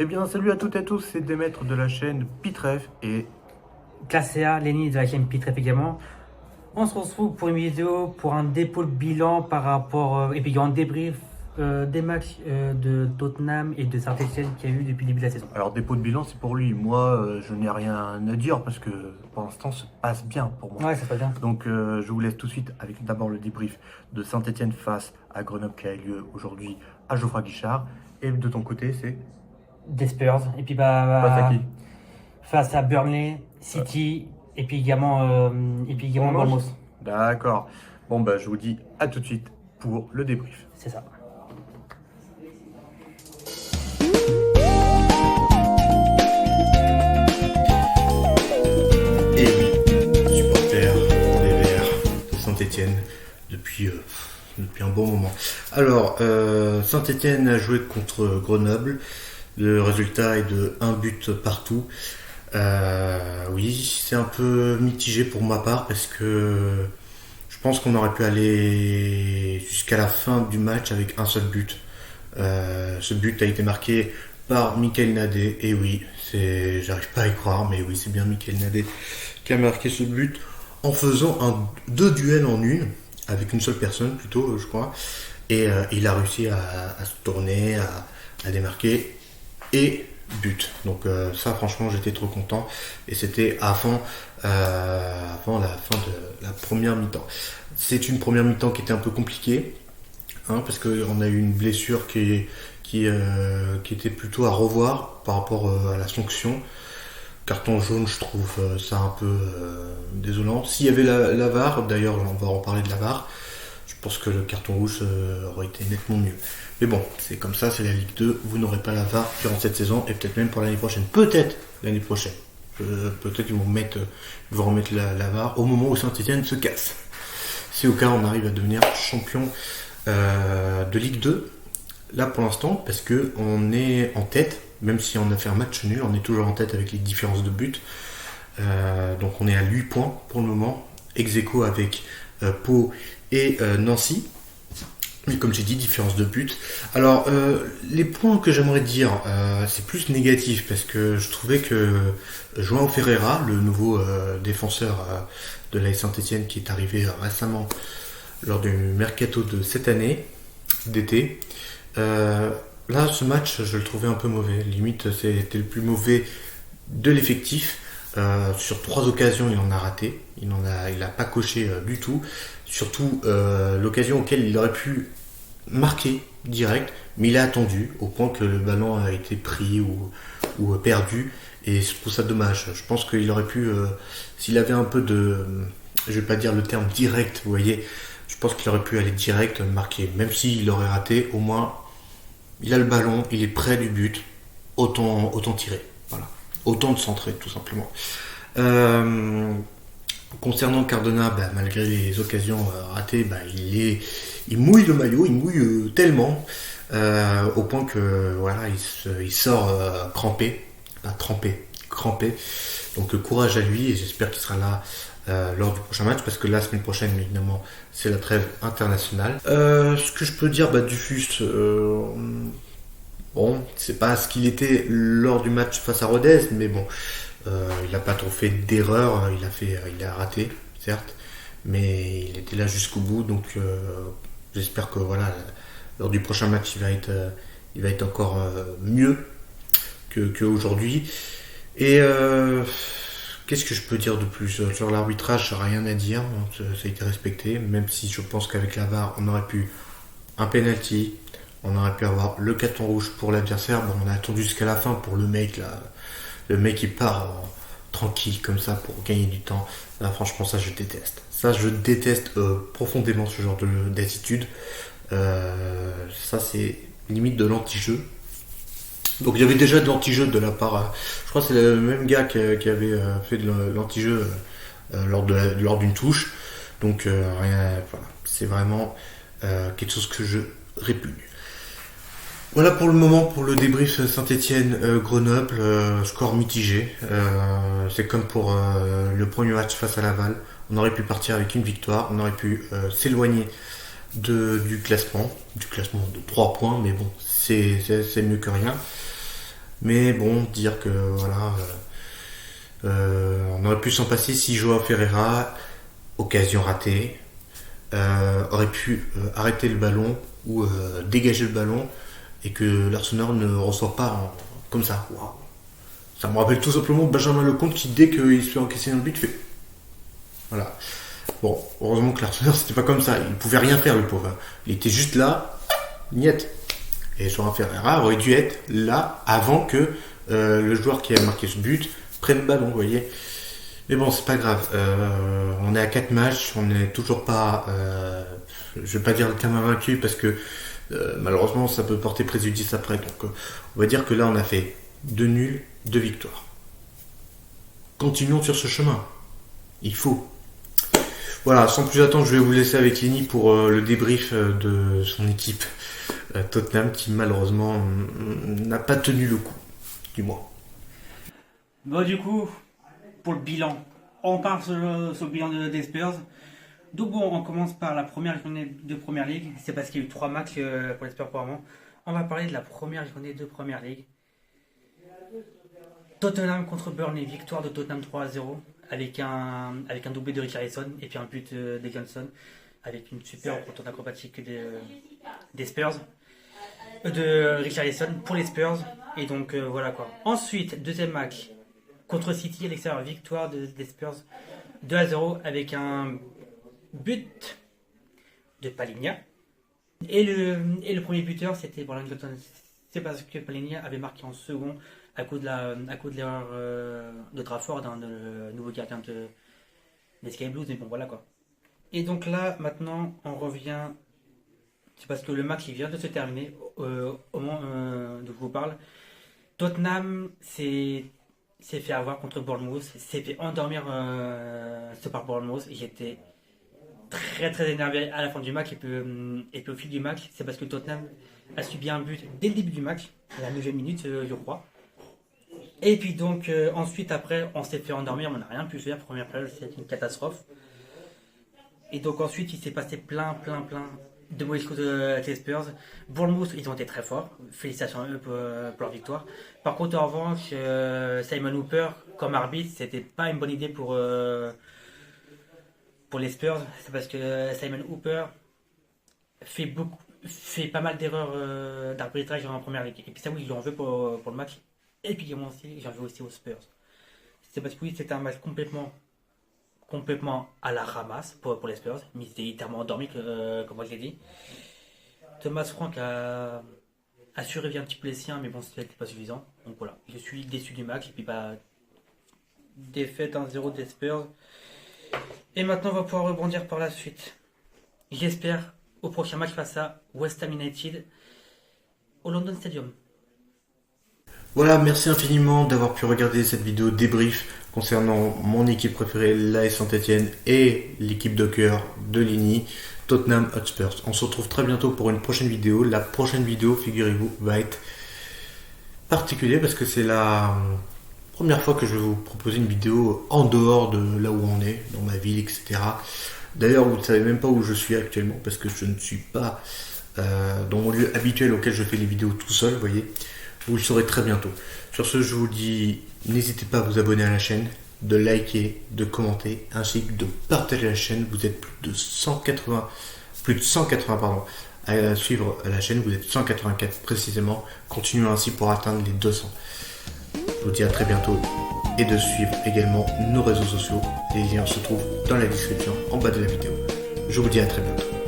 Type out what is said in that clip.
Eh bien, salut à toutes et à tous, c'est Démètre de la chaîne Pitref et Classé A, Lenny de la chaîne Pitref également. On se retrouve pour une vidéo pour un dépôt de bilan par rapport et puis un débrief des matchs de Tottenham et de Saint-Etienne qu'il y a eu depuis le début de la saison. alors dépôt de bilan, c'est pour lui. Moi, je n'ai rien à dire parce que pour l'instant, ça passe bien pour moi. Ouais, ça se passe bien. Donc, je vous laisse tout de suite avec d'abord le débrief de Saint-Etienne face à Grenoble qui a lieu aujourd'hui à Geoffroy Guichard. Et de ton côté, c'est Des Spurs et puis face à qui? face à Burnley, City et puis également Bournemouth. D'accord. Bon, bah, je vous dis à tout de suite pour le débrief. C'est ça. Et oui, supporter des Verts de Saint-Etienne depuis un bon moment. Alors, Saint-Etienne a joué contre Grenoble. Le résultat est de 1 but partout. Oui, c'est un peu mitigé pour ma part parce que je pense qu'on aurait pu aller jusqu'à la fin du match avec un seul but. Ce but a été marqué par Michael Nadé. Et oui, j'arrive pas à y croire, mais oui, c'est bien Michael Nadé qui a marqué ce but en faisant deux duels en une, avec une seule personne plutôt, je crois. Et il a réussi à se tourner, à démarquer et but. Donc ça, franchement, j'étais trop content. Et c'était avant la fin de la première mi-temps. C'est une première mi-temps qui était un peu compliquée, parce qu'on a eu une blessure qui était plutôt à revoir par rapport à la sanction. Carton jaune, je trouve ça un peu désolant. S'il y avait la VAR, d'ailleurs on va en parler de la VAR, je pense que le carton rouge aurait été nettement mieux. Mais bon, c'est comme ça, c'est la Ligue 2, vous n'aurez pas la VAR durant cette saison et peut-être même pour l'année prochaine. Peut-être l'année prochaine. Peut-être qu'ils vont remettre la VAR au moment où Saint-Etienne se casse. Si au cas on arrive à devenir champion de Ligue 2, là pour l'instant, parce que on est en tête, même si on a fait un match nul, on est toujours en tête avec les différences de but. Donc on est à 8 points pour le moment, ex-aequo avec Pau et Nancy. Mais comme j'ai dit, différence de but. Alors, les points que j'aimerais dire, c'est plus négatif parce que je trouvais que João Ferreira, le nouveau défenseur de l'AS Saint-Etienne qui est arrivé récemment lors du mercato de cette année, d'été, là, ce match, je le trouvais un peu mauvais. Limite, c'était le plus mauvais de l'effectif. Sur 3 occasions, il en a raté. Il a pas coché du tout. Surtout l'occasion auquel il aurait pu marquer direct, mais il a attendu au point que le ballon a été pris ou perdu. Et je trouve ça dommage. Je pense qu'il aurait pu, s'il avait un peu de, je vais pas dire le terme direct, vous voyez, je pense qu'il aurait pu aller direct marquer. Même s'il aurait raté, au moins il a le ballon, il est près du but, autant tirer. Voilà. Autant de centrer, tout simplement. Concernant Cardona, malgré les occasions ratées, il mouille le maillot, il mouille tellement, au point que voilà, il sort crampé, pas trempé, crampé. Donc courage à lui et j'espère qu'il sera là lors du prochain match parce que la semaine prochaine, évidemment, c'est la trêve internationale. Ce que je peux dire, Dufus, bon, c'est pas ce qu'il était lors du match face à Rodez, mais bon, il n'a pas trop fait d'erreur, il a raté, certes, mais il était là jusqu'au bout, donc j'espère que voilà, lors du prochain match, il va être encore mieux qu'aujourd'hui. Et qu'est-ce que je peux dire de plus sur l'arbitrage? Rien à dire, ça a été respecté, même si je pense qu'avec la VAR, on aurait pu un penalty, on aurait pu avoir le carton rouge pour l'adversaire. Bon, on a attendu jusqu'à la fin pour le mec là. Le mec il part tranquille comme ça pour gagner du temps. Là, franchement, ça je déteste. Ça je déteste profondément ce genre d'attitude. Ça c'est limite de l'anti-jeu. Donc il y avait déjà de l'anti-jeu de la part. Je crois que c'est le même gars qui avait fait de l'anti-jeu lors d'une touche. Donc rien. Voilà, c'est vraiment quelque chose que je répugne. Voilà pour le moment pour le débrief Saint-Etienne-Grenoble, score mitigé. C'est comme pour le premier match face à Laval. On aurait pu partir avec une victoire, on aurait pu s'éloigner du classement de 3 points, mais bon, c'est mieux que rien. Mais bon, dire que voilà, on aurait pu s'en passer si Joao Ferreira, occasion ratée, aurait pu arrêter le ballon ou dégager le ballon et que l'Arsenal ne reçoit pas comme ça. Waouh. Ça me rappelle tout simplement Benjamin Lecomte qui, dès qu'il se fait encaisser un but, fait. Voilà. Bon, heureusement que l'Arsenal, c'était pas comme ça. Il pouvait rien faire, le pauvre. Il était juste là, niette. Et Joao Ferreira aurait dû être là avant que le joueur qui a marqué ce but prenne le ballon, vous voyez. Mais bon, c'est pas grave. On est à 4 matchs, on n'est toujours pas. Je vais pas dire le terme vaincu parce que malheureusement ça peut porter préjudice après. Donc on va dire que là on a fait 2 nuls, 2 victoires. Continuons sur ce chemin. Il faut. Voilà, sans plus attendre, je vais vous laisser avec Lenny pour le débrief de son équipe Tottenham qui malheureusement n'a pas tenu le coup, du moins. Bon, du coup, pour le bilan, on part sur le bilan des Spurs. Donc bon, on commence par la première journée de Première League. C'est parce qu'il y a eu 3 matchs pour les Spurs pour le moment. On va parler de la première journée de Première League. Tottenham contre Burnley, victoire de Tottenham 3-0 avec un doublé de Richarlison et puis un but de Johnson avec une super retourne acrobatique des Spurs, de Richarlison pour les Spurs. Et donc voilà quoi. Ensuite, deuxième match contre City à l'extérieur, victoire des Spurs 2-0 avec un but de Palhinha. Et le premier buteur c'était Brian Johnson. C'est parce que Palhinha avait marqué en second à cause de l'erreur de Trafford, le nouveau gardien des Sky Blues. Mais bon, voilà quoi. Et donc là, maintenant, on revient. C'est parce que le match il vient de se terminer au moment de je vous parle. Tottenham s'est fait avoir contre Bournemouth, s'est fait endormir par Bournemouth. J'étais très très énervé à la fin du match et puis au fil du match, c'est parce que Tottenham a subi un but dès le début du match, à la 9e minute je crois. Et puis donc ensuite après on s'est fait endormir, on n'a rien pu faire, première période c'était une catastrophe. Et donc ensuite il s'est passé plein de mauvaises choses avec les Spurs. Bournemouth ils ont été très forts, félicitations à eux pour leur victoire. Par contre en revanche Simon Hooper comme arbitre c'était pas une bonne idée pour les Spurs. C'est parce que Simon Hooper fait pas mal d'erreurs d'arbitrage en première ligue. Et puis ça oui j'en veux pour le match. Et puis j'en veux aussi aux Spurs. C'est parce que oui c'était un match complètement à la ramasse pour les Spurs. Mais ils étaient littéralement endormis comme moi je l'ai dit. Thomas Frank a survécu un petit peu les siens, mais bon c'était pas suffisant. Donc voilà, je suis déçu du match. Et puis défaite 1-0 des Spurs. Et maintenant on va pouvoir rebondir par la suite. J'espère au prochain match face à West Ham United au London Stadium. Voilà, merci infiniment d'avoir pu regarder cette vidéo débrief concernant mon équipe préférée, l'AS Saint-Etienne, et l'équipe de cœur de Lenny, Tottenham Hotspur. On se retrouve très bientôt pour une prochaine vidéo. La prochaine vidéo, figurez-vous, va être particulière parce que c'est la première fois que je vais vous proposer une vidéo en dehors de là où on est, dans ma ville, etc. D'ailleurs, vous ne savez même pas où je suis actuellement parce que je ne suis pas dans mon lieu habituel auquel je fais les vidéos tout seul, vous voyez. Vous le saurez très bientôt. Sur ce, je vous dis, n'hésitez pas à vous abonner à la chaîne, de liker, de commenter, ainsi que de partager la chaîne. Vous êtes plus de 180 à suivre la chaîne. Vous êtes 184 précisément. Continuons ainsi pour atteindre les 200. Je vous dis à très bientôt et de suivre également nos réseaux sociaux. Les liens se trouvent dans la description en bas de la vidéo. Je vous dis à très bientôt.